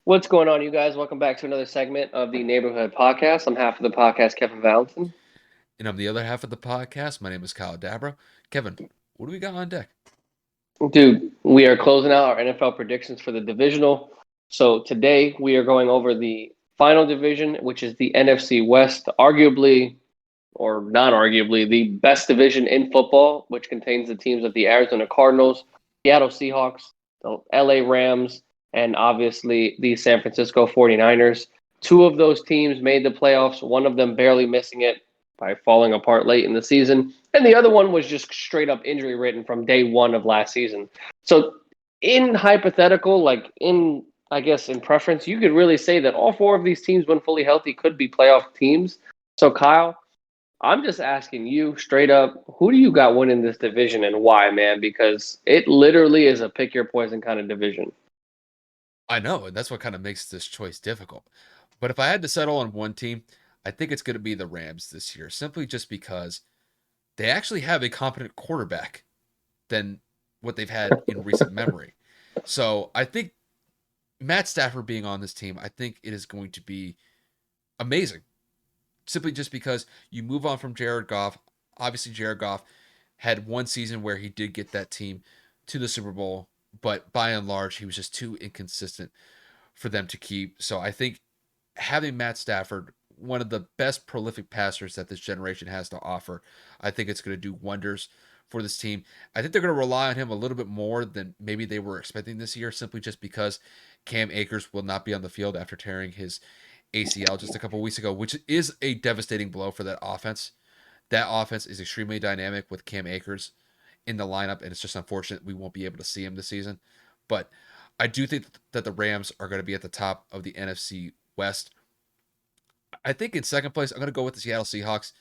What's going on, you guys? Welcome back to another segment of the Neighborhood Podcast. I'm half of the podcast, Kevin Valentin. And I'm the other half of the podcast. My name is Kyle Dabra. Kevin, what do we got on deck? Dude, we are closing out our NFL predictions for the divisional. So today we are going over the final division, which is the NFC West, arguably or not arguably the best division in football, which contains the teams of the Arizona Cardinals, Seattle Seahawks, the LA Rams, and obviously the San Francisco 49ers. Two of those teams made the playoffs, one of them barely missing it by falling apart late in the season, and the other one was just straight up injury ridden from day one of last season. So, in hypothetical, like in I guess in preference, you could really say that all four of these teams, when fully healthy, could be playoff teams. So, Kyle, I'm just asking you straight up, who do you got winning this division and why, man? Because it literally is a pick your poison kind of division. I know, and that's what kind of makes this choice difficult. But if I had to settle on one team, I think it's going to be the Rams this year, simply just because they actually have a competent quarterback than what they've had in recent memory. So I think Matt Stafford being on this team, I think it is going to be amazing. Simply just because you move on from Jared Goff. Obviously, Jared Goff had one season where he did get that team to the Super Bowl, but by and large, he was just too inconsistent for them to keep. So I think having Matt Stafford, one of the best prolific passers that this generation has to offer, I think it's going to do wonders for this team. I think they're going to rely on him a little bit more than maybe they were expecting this year, simply just because Cam Akers will not be on the field after tearing his ACL just a couple weeks ago, which is a devastating blow for that offense. That offense is extremely dynamic with Cam Akers in the lineup, and it's just unfortunate we won't be able to see him this season. But I do think that the Rams are going to be at the top of the NFC West. I think in second place, I'm going to go with the Seattle Seahawks.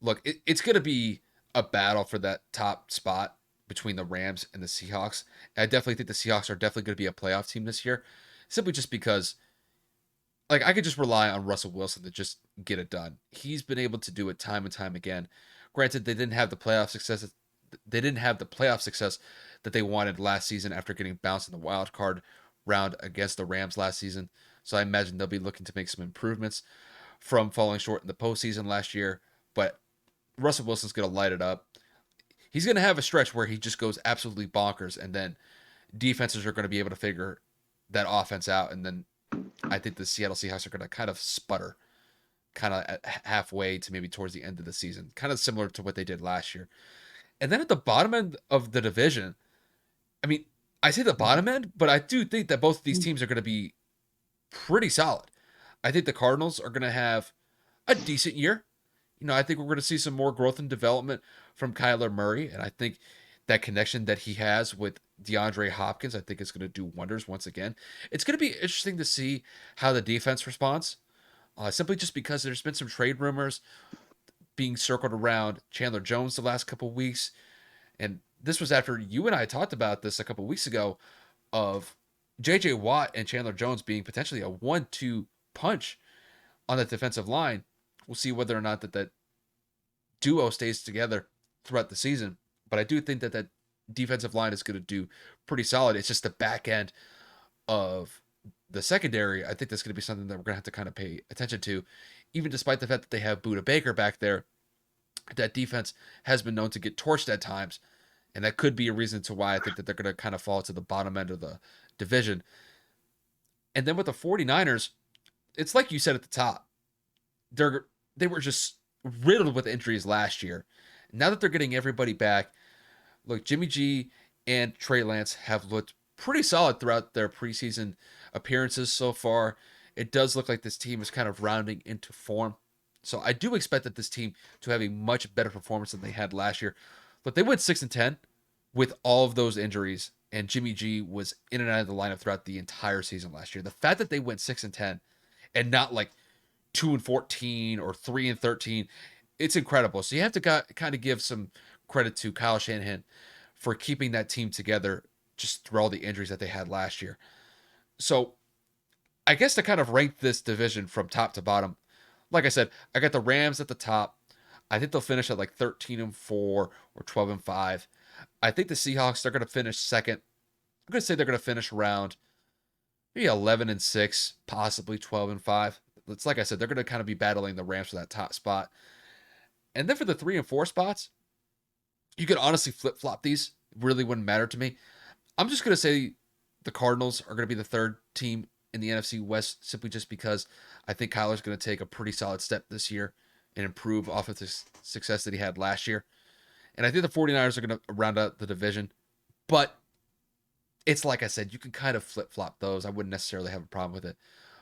Look, it's going to be a battle for that top spot between the Rams and the Seahawks. And I definitely think the Seahawks are definitely going to be a playoff team this year, simply just because like I could just rely on Russell Wilson to just get it done. He's been able to do it time and time again. Granted, they didn't have the playoff success. They didn't have the playoff success that they wanted last season after getting bounced in the wild card round against the Rams last season. So I imagine they'll be looking to make some improvements from falling short in the postseason last year. But Russell Wilson's going to light it up. He's going to have a stretch where he just goes absolutely bonkers, and then defenses are going to be able to figure that offense out, and then I think the Seattle Seahawks are going to kind of sputter, kind of at halfway to maybe towards the end of the season, kind of similar to what they did last year. And then at the bottom end of the division, I mean, I say the bottom end, but I do think that both of these teams are going to be pretty solid. I think the Cardinals are going to have a decent year. I think we're going to see some more growth and development from Kyler Murray, and I think that connection that he has with DeAndre Hopkins, I think is going to do wonders once again. It's going to be interesting to see how the defense responds, simply just because there's been some trade rumors being circled around Chandler Jones the last couple of weeks, and this was after you and I talked about this a couple of weeks ago of J.J. Watt and Chandler Jones being potentially a 1-2 punch on the defensive line. We'll see whether or not that duo stays together throughout the season. But I do think that defensive line is going to do pretty solid. It's just the back end of the secondary. I think that's going to be something that we're going to have to kind of pay attention to, even despite the fact that they have Buda Baker back there. That defense has been known to get torched at times, and that could be a reason to why I think that they're going to kind of fall to the bottom end of the division. And then with the 49ers, it's like you said at the top. They were just riddled with injuries last year. Now that they're getting everybody back, look, Jimmy G and Trey Lance have looked pretty solid throughout their preseason appearances so far. It does look like this team is kind of rounding into form. So I do expect that this team to have a much better performance than they had last year. But they went 6-10 with all of those injuries, and Jimmy G was in and out of the lineup throughout the entire season last year. The fact that they went 6-10 and not like 2-14 or 3-13, it's incredible. So you have to kind of give some credit to Kyle Shanahan for keeping that team together just through all the injuries that they had last year. So I guess to kind of rank this division from top to bottom, like I said, I got the Rams at the top. I think they'll finish at like 13-4 or 12-5. I think the Seahawks, they're going to finish second. I'm going to say they're going to finish around maybe 11-6, possibly 12-5. It's like I said, they're going to kind of be battling the Rams for that top spot. And then for the 3 and 4 spots, you could honestly flip flop these. It really wouldn't matter to me. I'm just going to say the Cardinals are going to be the third team in the NFC West simply just because I think Kyler's going to take a pretty solid step this year and improve off of the success that he had last year. And I think the 49ers are going to round out the division. But it's like I said, you can kind of flip flop those. I wouldn't necessarily have a problem with it.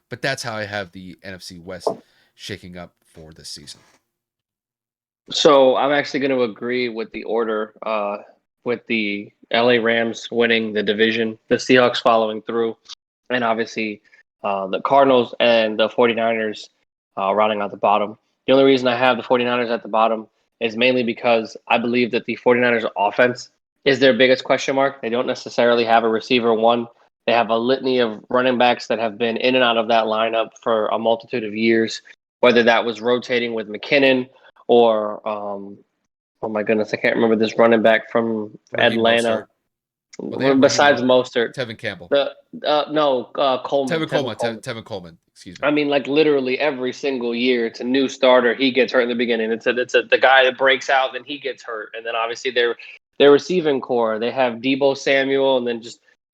But that's how I have the NFC West shaking up for this season. So I'm actually going to agree with the order, with the LA Rams winning the division, the Seahawks following through, and obviously the Cardinals and the 49ers rounding out the bottom. The only reason I have the 49ers at the bottom is mainly because I believe that the 49ers offense is their biggest question mark. They don't necessarily have a receiver one. They have a litany of running backs that have been in and out of that lineup for a multitude of years, whether that was rotating with McKinnon or oh my goodness, I can't remember this running back from Raheem Atlanta. Mostert. Well, they have Besides Raheem Mostert, Tevin Campbell. Coleman. Tevin Coleman. Excuse me. I mean, like literally every single year, it's a new starter. He gets hurt in the beginning. The guy that breaks out, then he gets hurt, and then obviously their receiving core. They have Debo Samuel, and then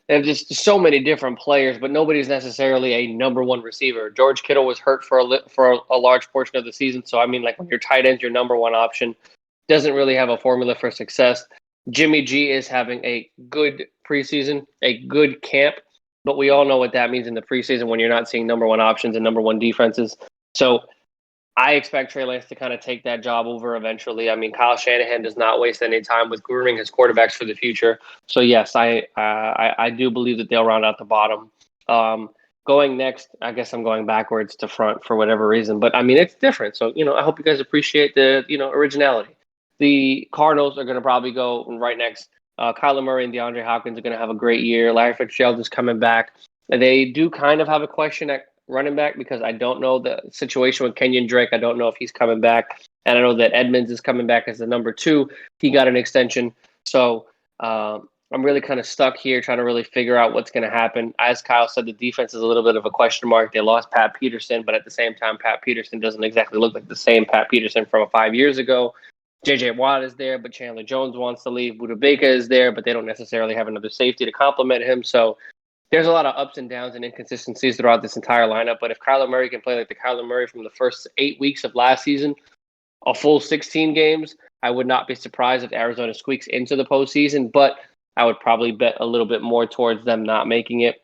they have just so many different players, but nobody's necessarily a number one receiver. George Kittle was hurt for a large portion of the season, so I mean, like when your tight end's your number one option, doesn't really have a formula for success. Jimmy G is having a good preseason, a good camp, but we all know what that means in the preseason when you're not seeing number one options and number one defenses. So I expect Trey Lance to kind of take that job over eventually. I mean, Kyle Shanahan does not waste any time with grooming his quarterbacks for the future. So yes, I do believe that they'll round out the bottom. Going next, I guess I'm going backwards to front for whatever reason, but I mean it's different. So I hope you guys appreciate the originality. The Cardinals are going to probably go right next. Kyler Murray and DeAndre Hopkins are going to have a great year. Larry Fitzgerald is coming back. They do kind of have a question at running back because I don't know the situation with Kenyon Drake. I don't know if he's coming back. And I know that Edmonds is coming back as the number 2. He got an extension. So I'm really kind of stuck here trying to really figure out what's going to happen. As Kyle said, the defense is a little bit of a question mark. They lost Pat Peterson, but at the same time, Pat Peterson doesn't exactly look like the same Pat Peterson from 5 years ago. J.J. Watt is there, but Chandler Jones wants to leave. Budda Baker is there, but they don't necessarily have another safety to complement him. So there's a lot of ups and downs and inconsistencies throughout this entire lineup. But if Kyler Murray can play like the Kyler Murray from the first 8 weeks of last season, a full 16 games, I would not be surprised if Arizona squeaks into the postseason. But I would probably bet a little bit more towards them not making it,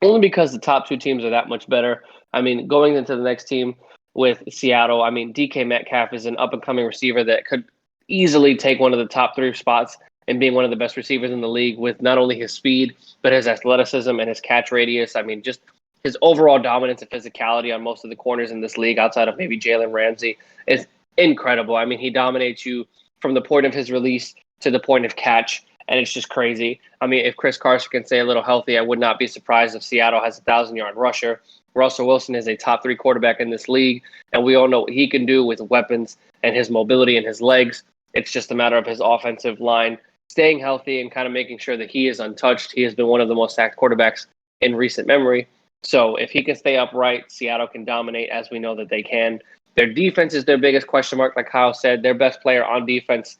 only because the top 2 teams are that much better. I mean, going into the next team with Seattle, I mean, DK Metcalf is an up-and-coming receiver that could easily take one of the top 3 spots and being one of the best receivers in the league with not only his speed, but his athleticism and his catch radius. I mean, just his overall dominance and physicality on most of the corners in this league outside of maybe Jalen Ramsey is incredible. I mean, he dominates you from the point of his release to the point of catch, and it's just crazy. I mean, if Chris Carson can stay a little healthy, I would not be surprised if Seattle has a 1,000-yard rusher. Russell Wilson is a top 3 quarterback in this league, and we all know what he can do with weapons and his mobility and his legs. It's just a matter of his offensive line staying healthy and kind of making sure that he is untouched. He has been one of the most sacked quarterbacks in recent memory. So if he can stay upright, Seattle can dominate, as we know that they can. Their defense is their biggest question mark, like Kyle said. Their best player on defense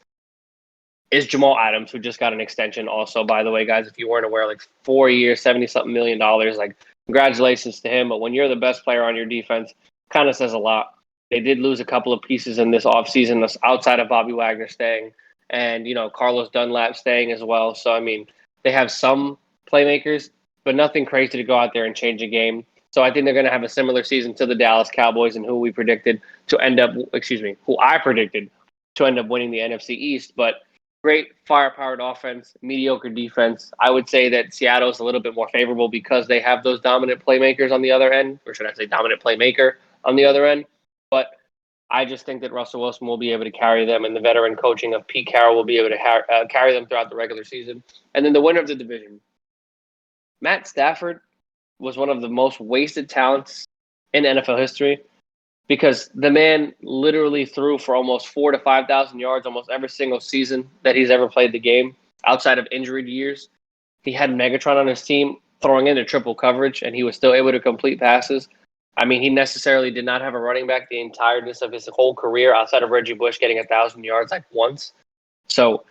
is Jamal Adams, who just got an extension also, by the way, guys. If you weren't aware, like 4 years, $70-something million. Like, congratulations to him. But when you're the best player on your defense, kind of says a lot. They did lose a couple of pieces in this offseason outside of Bobby Wagner staying and, Carlos Dunlap staying as well. So, I mean, they have some playmakers, but nothing crazy to go out there and change a game. So I think they're going to have a similar season to the Dallas Cowboys and who I predicted to end up winning the NFC East. But great firepowered offense, mediocre defense. I would say that Seattle is a little bit more favorable because they have those dominant playmakers on the other end, or should I say dominant playmaker on the other end. But I just think that Russell Wilson will be able to carry them, and the veteran coaching of Pete Carroll will be able to carry them throughout the regular season. And then the winner of the division, Matt Stafford, was one of the most wasted talents in NFL history because the man literally threw for almost 4,000 to 5,000 yards almost every single season that he's ever played the game outside of injured years. He had Megatron on his team throwing into triple coverage, and he was still able to complete passes. I mean, he necessarily did not have a running back the entireness of his whole career outside of Reggie Bush getting 1,000 yards like once. So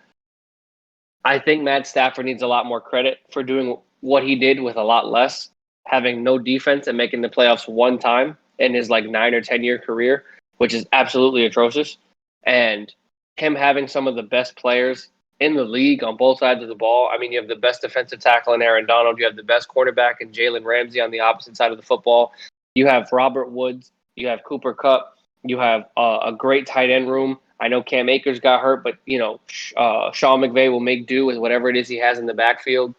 I think Matt Stafford needs a lot more credit for doing what he did with a lot less, having no defense and making the playoffs one time in his like 9 or 10 year career, which is absolutely atrocious. And him having some of the best players in the league on both sides of the ball. I mean, you have the best defensive tackle in Aaron Donald. You have the best quarterback in Jalen Ramsey on the opposite side of the football. You have Robert Woods. You have Cooper Kupp. You have a great tight end room. I know Cam Akers got hurt, but Sean McVay will make do with whatever it is he has in the backfield.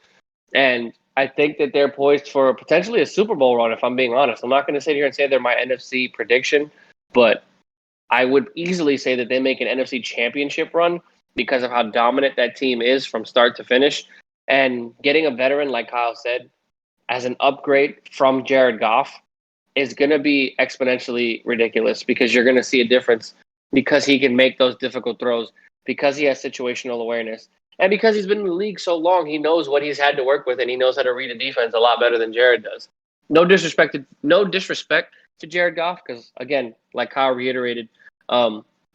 And I think that they're poised for potentially a Super Bowl run, if I'm being honest. I'm not going to sit here and say they're my NFC prediction, but I would easily say that they make an NFC championship run because of how dominant that team is from start to finish. And getting a veteran, like Kyle said, as an upgrade from Jared Goff is going to be exponentially ridiculous because you're going to see a difference because he can make those difficult throws, because he has situational awareness, and because he's been in the league so long, he knows what he's had to work with, and he knows how to read a defense a lot better than Jared does. No disrespect to Jared Goff, because again, like Kyle reiterated,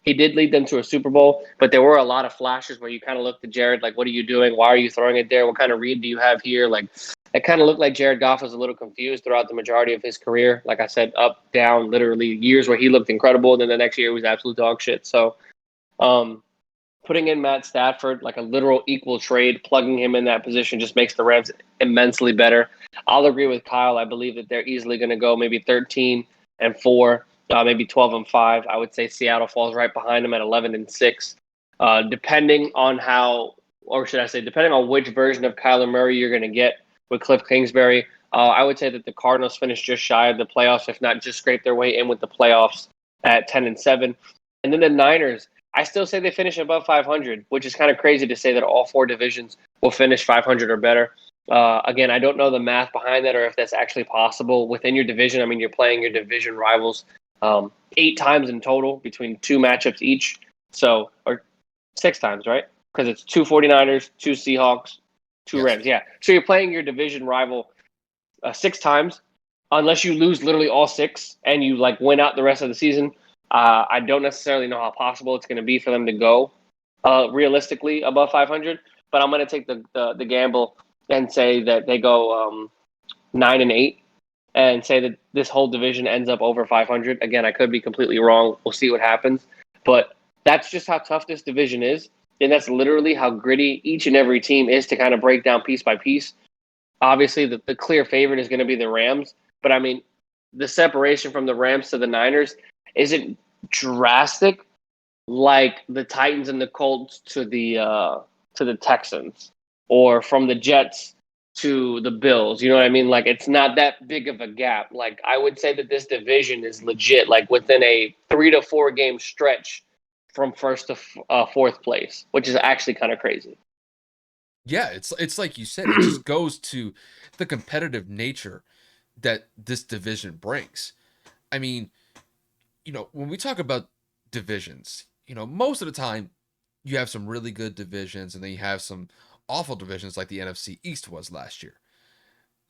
he did lead them to a Super Bowl, but there were a lot of flashes where you kind of looked at Jared like, "What are you doing? Why are you throwing it there? What kind of read do you have here?" Like, it kind of looked like Jared Goff was a little confused throughout the majority of his career. Like I said, up, down, literally years where he looked incredible, and then the next year he was absolute dog shit. So, putting in Matt Stafford, like a literal equal trade, plugging him in that position just makes the Rams immensely better. I'll agree with Kyle. I believe that they're easily going to go maybe 13-4, maybe 12-5. I would say Seattle falls right behind them at 11-6, depending on how, or should I say, depending on which version of Kyler Murray you're going to get with Cliff Kingsbury. I would say that the Cardinals finished just shy of the playoffs, if not just scraped their way in with the playoffs at 10-7. And then the Niners, I still say they finish above 500, which is kind of crazy to say that all four divisions will finish 500 or better. Again, I don't know the math behind that or if that's actually possible within your division. I mean, you're playing your division rivals 8 times in total between 2 matchups each. So, or 6 times, right? Because it's 2 49ers, 2 Seahawks, 2 Yes. Rams. Yeah. So you're playing your division rival 6 times, unless you lose literally all 6 and you like win out the rest of the season. I don't necessarily know how possible it's going to be for them to go realistically above 500, but I'm going to take the gamble and say that they go 9-8 and say that this whole division ends up over 500. Again, I could be completely wrong. We'll see what happens, but that's just how tough this division is, and that's literally how gritty each and every team is to kind of break down piece by piece. Obviously, the clear favorite is going to be the Rams, but I mean, the separation from the Rams to the Niners isn't drastic like the Titans and the Colts to the Texans, or from the Jets to the Bills. You know what I mean? Like, it's not that big of a gap. Like, I would say that this division is legit, like within a 3 to 4 game stretch from first to fourth place, which is actually kind of crazy. Yeah, it's like you said, it just goes to the competitive nature that this division brings. I mean, when we talk about divisions, most of the time you have some really good divisions and then you have some awful divisions like the NFC East was last year.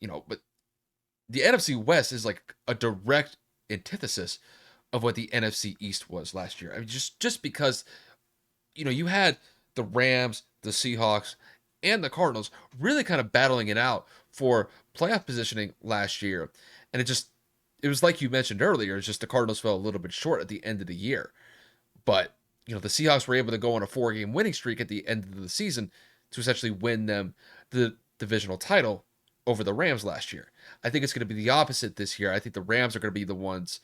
But the NFC West is like a direct antithesis of what the NFC East was last year. I mean, just because you had the Rams, the Seahawks, and the Cardinals really kind of battling it out for playoff positioning last year. And it was like you mentioned earlier, it's just the Cardinals fell a little bit short at the end of the year. But, the Seahawks were able to go on a 4-game winning streak at the end of the season to essentially win them the divisional title over the Rams last year. I think it's going to be the opposite this year. I think the Rams are going to be the ones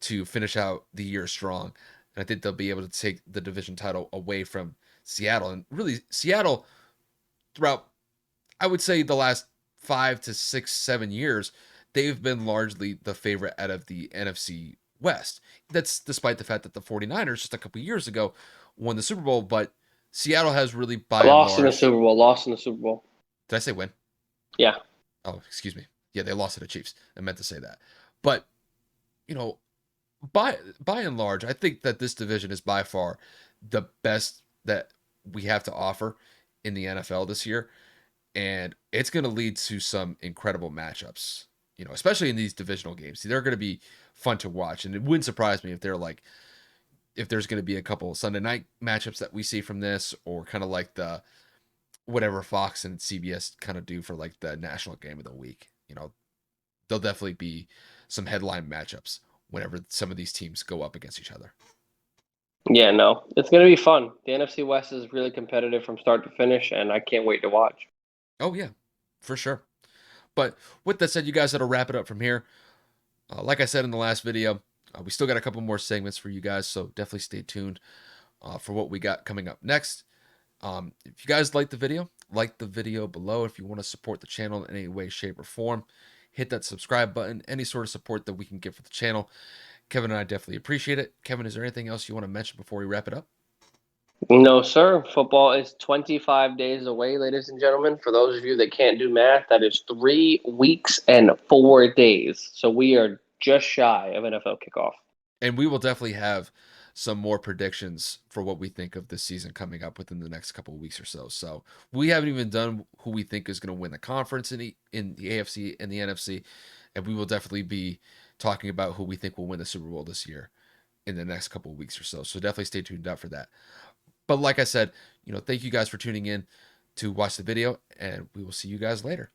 to finish out the year strong. And I think they'll be able to take the division title away from Seattle. And really, Seattle, throughout, I would say, the last 5 to 6, 7 years, they've been largely the favorite out of the NFC West. That's despite the fact that the 49ers just a couple years ago won the Super Bowl, but Seattle has really, by and Lost in the large. Super Bowl. Lost in the Super Bowl. Did I say win? Yeah. Oh, excuse me. Yeah, they lost to the Chiefs. I meant to say that. But, you know, by and large, I think that this division is by far the best that we have to offer in the NFL this year. and it's going to lead to some incredible matchups. You know, especially in these divisional games, they're going to be fun to watch, and it wouldn't surprise me if they're like if there's going to be a couple Sunday night matchups that we see from this, or kind of like the whatever Fox and CBS kind of do for like the national game of the week. You know, there'll definitely be some headline matchups whenever some of these teams go up against each other. Yeah, no, it's going to be fun. The NFC West is really competitive from start to finish, and I can't wait to watch. Oh yeah, for sure. But with that said, you guys, that'll wrap it up from here. Like I said in the last video, we still got a couple more segments for you guys, so definitely stay tuned for what we got coming up next. If you guys like the video below. If you want to support the channel in any way, shape, or form, hit that subscribe button. Any sort of support that we can get for the channel, Kevin and I definitely appreciate it. Kevin, is there anything else you want to mention before we wrap it up? No, sir. Football is 25 days away, ladies and gentlemen. For those of you that can't do math, that is 3 weeks and 4 days. So we are just shy of NFL kickoff. And we will definitely have some more predictions for what we think of this season coming up within the next couple of weeks or so. So we haven't even done who we think is going to win the conference in the AFC and the NFC, and we will definitely be talking about who we think will win the Super Bowl this year in the next couple of weeks or so. So definitely stay tuned up for that. But like I said, thank you guys for tuning in to watch the video, and we will see you guys later.